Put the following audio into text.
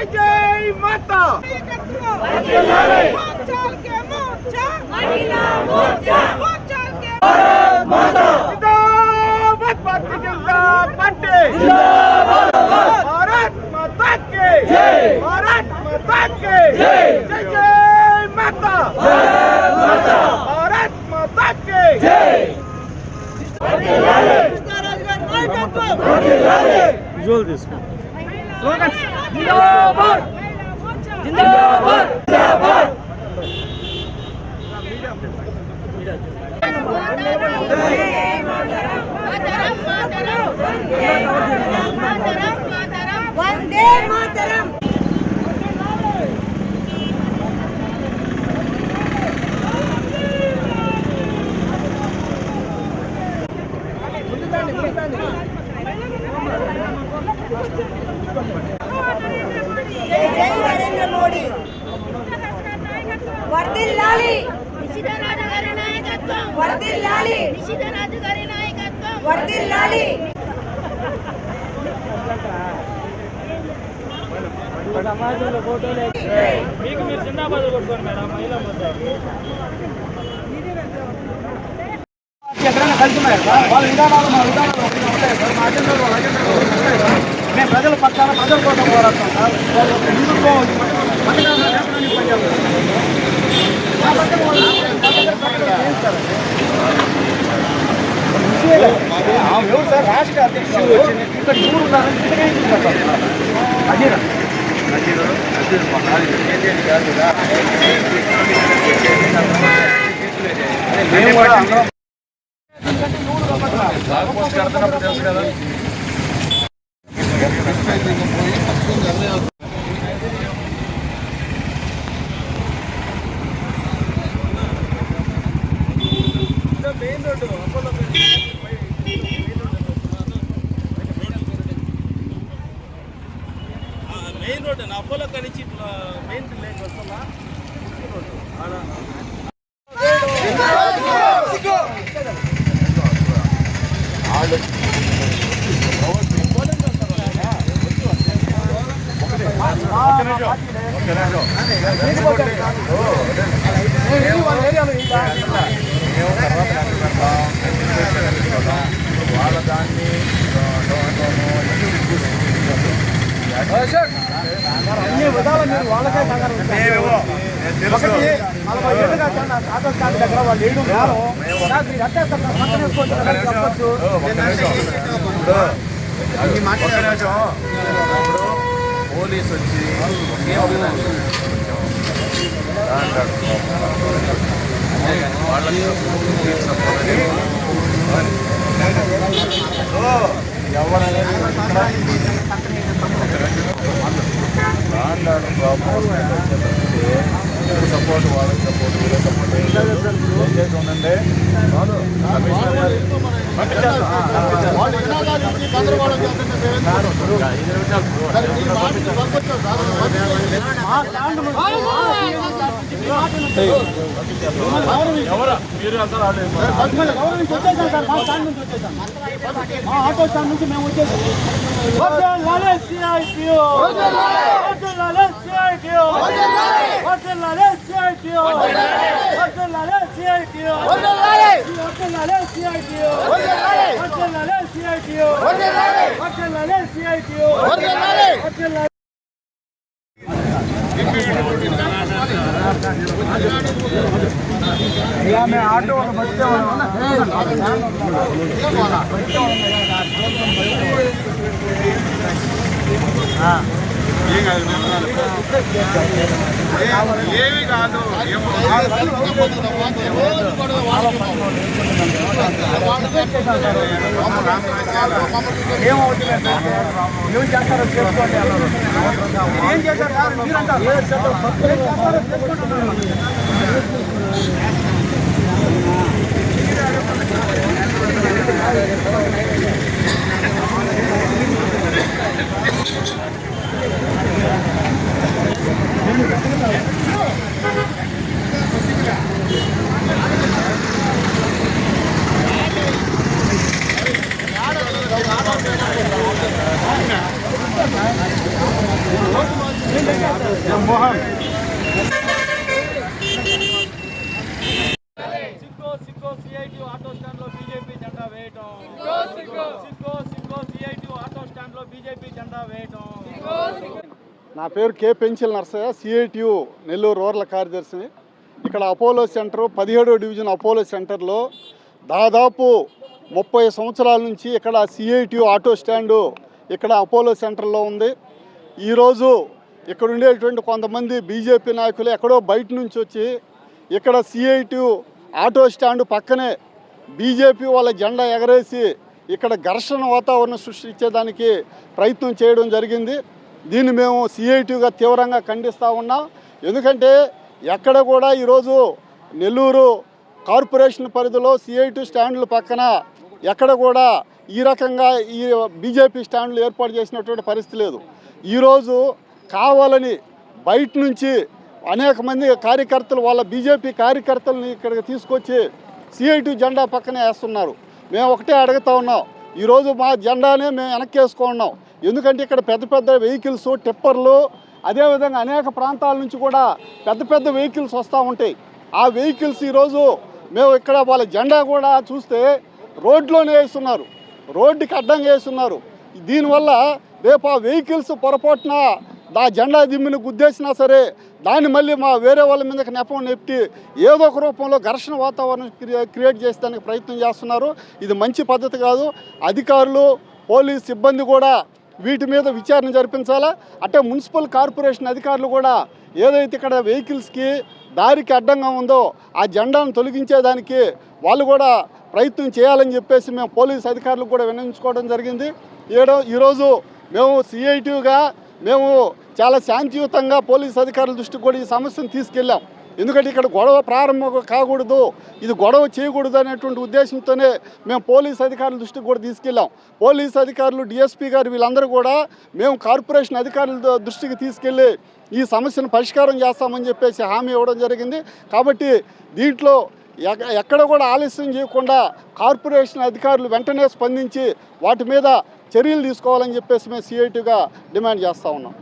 जय जय माता भारत जनता पार्टी भारत माता के भारत माता के जय जय माता भारत माता के विजुअल दिसको स्लोगन जिंदाबाद जिंदाबाद जिंदाबाद वंदे मातरम जय जय नरेंद्र मोदी वर्दिल्लाली నిషిధరాజు గారి నాయకత్వం वर्दिल्लाली నిషిధరాజు గారి నాయకత్వం वर्दिल्लाली మీకు మీరు జిందాబాద్ కొట్టుకోండి మేడం మహిళా ఎక్కడైనా కలుస్తున్నాయి వాళ్ళ విధానాలు మా విధానాలు ఉంటాయి సార్ మా అజెండాలు వాళ్ళ అజెండాలు ఉంటాయి సార్ మేము ప్రజల పక్షాన ప్రజల కోసం పోరాడతాం సార్ వాళ్ళు హిందుత్వం పనిచేస్తాం ఎవరు సార్ రాష్ట్ర అధ్యక్షుడు ఇక్కడ ఊరు అజీరా తెలుసు కదా main road Apollo main road Apollo కనిచి మెయిన్ లేక్ వస్తుందా రోడ్డు వాళ్ళ దాన్ని అన్ని విధాలు మీరు వాళ్ళకే దగ్గర వాళ్ళు వేయడం పోలీసు వచ్చి వాళ్ళకి ఎవరనేది సపోర్ట్ వాళ్ళకి సపోర్ట్ వీళ్ళ సపోర్ట్ దయచేసి ఉండండి ఎవరా మీరు అంతా రాలేదు ఆటో స్టాండ్ నుంచి మేము వచ్చేసాం मैं ऑटो बच्चे ఏమి కాదు ఏమవుతుంది ఏం చేస్తారో చేసుకోండి అన్నారు ఏం చేశారు మీరంటారు మోహన్. సిక్కో సిఐటి ఆటో స్టాండ్లో బీజేపీ జెండా వేయటం. సిక్కో సిఐటి ఆటో స్టాండ్లో బీజేపీ జెండా వేయటం. నా పేరు కే పెంచిల్ నర్సయ్య, సిఐటియు నెల్లూరు రూరల్ కార్యదర్శిని. ఇక్కడ అపోలో సెంటర్ 17వ డివిజన్ అపోలో సెంటర్లో దాదాపు 30 సంవత్సరాల నుంచి ఇక్కడ సిఐటియు ఆటో స్టాండు ఇక్కడ అపోలో సెంటర్లో ఉంది. ఈరోజు ఇక్కడ ఉండేటువంటి కొంతమంది బీజేపీ నాయకులు ఎక్కడో బయట నుంచి వచ్చి ఇక్కడ సిఐటియు ఆటో స్టాండు పక్కనే బీజేపీ వాళ్ళ జెండా ఎగరేసి ఇక్కడ ఘర్షణ వాతావరణం సృష్టించేదానికి ప్రయత్నం చేయడం జరిగింది. దీన్ని మేము సిఐటియుగా తీవ్రంగా ఖండిస్తూ ఉన్నాం. ఎందుకంటే ఎక్కడ కూడా ఈరోజు నెల్లూరు కార్పొరేషన్ పరిధిలో సిఐటి స్టాండ్ల పక్కన ఎక్కడ కూడా ఈ రకంగా ఈ బీజేపీ స్టాండ్లు ఏర్పాటు చేసినటువంటి పరిస్థితి లేదు. ఈరోజు కావాలని బయట నుంచి అనేక మంది కార్యకర్తలు వాళ్ళ బీజేపీ కార్యకర్తలని ఇక్కడికి తీసుకొచ్చి సిఐటి జెండా పక్కనే వేస్తున్నారు. మేము ఒకటే అడుగుతా ఉన్నాం, ఈరోజు మా జెండానే మేము వెనక్కి వేసుకున్నాం. ఎందుకంటే ఇక్కడ పెద్ద పెద్ద వెహికల్స్, టిప్పర్లు, అదేవిధంగా అనేక ప్రాంతాల నుంచి కూడా పెద్ద పెద్ద వెహికల్స్ వస్తూ ఉంటాయి. ఆ వెహికల్స్ ఈరోజు మేము ఇక్కడ వాళ్ళ జెండా కూడా చూస్తే రోడ్లోనే వేస్తున్నారు, రోడ్డుకి అడ్డంగా వేస్తున్నారు. దీనివల్ల రేపు ఆ వెహికల్స్ పొరపాటున ఆ జెండా దిమ్మిని గుద్దేసినా సరే దాన్ని మళ్ళీ మా వేరే వాళ్ళ మీదకి నెపం నెట్టి ఏదో ఒక రూపంలో ఘర్షణ వాతావరణం క్రియేట్ చేసేదానికి ప్రయత్నం చేస్తున్నారు. ఇది మంచి పద్ధతి కాదు. అధికారులు, పోలీస్ సిబ్బంది కూడా వీటి మీద విచారణ జరిపించాలా. అంటే మున్సిపల్ కార్పొరేషన్ అధికారులు కూడా ఏదైతే ఇక్కడ వెహికల్స్కి దారికి అడ్డంగా ఉందో ఆ జెండాను తొలగించేదానికి వాళ్ళు కూడా ప్రయత్నం చేయాలని చెప్పేసి మేము పోలీస్ అధికారులకు కూడా విన్నవించుకోవడం జరిగింది. ఈరోజు మేము సిఐటిగా మేము చాలా శాంతియుతంగా పోలీస్ అధికారుల దృష్టికి కూడా ఈ సమస్యను తీసుకెళ్ళాం. ఎందుకంటే ఇక్కడ గొడవ ప్రారంభం కాకూడదు, ఇది గొడవ చేయకూడదు అనేటువంటి ఉద్దేశంతోనే మేము పోలీస్ అధికారుల దృష్టికి కూడా తీసుకెళ్ళాం. పోలీస్ అధికారులు, డిఎస్పీ గారు వీళ్ళందరూ కూడా మేము కార్పొరేషన్ అధికారుల దృష్టికి తీసుకెళ్ళి ఈ సమస్యను పరిష్కారం చేస్తామని చెప్పేసి హామీ ఇవ్వడం జరిగింది. కాబట్టి దీంట్లో ఎక్కడ కూడా ఆలస్యం చేయకుండా కార్పొరేషన్ అధికారులు వెంటనే స్పందించి వాటి మీద చర్యలు తీసుకోవాలని చెప్పేసి మేము సిఐటిగా డిమాండ్ చేస్తూ ఉన్నాం.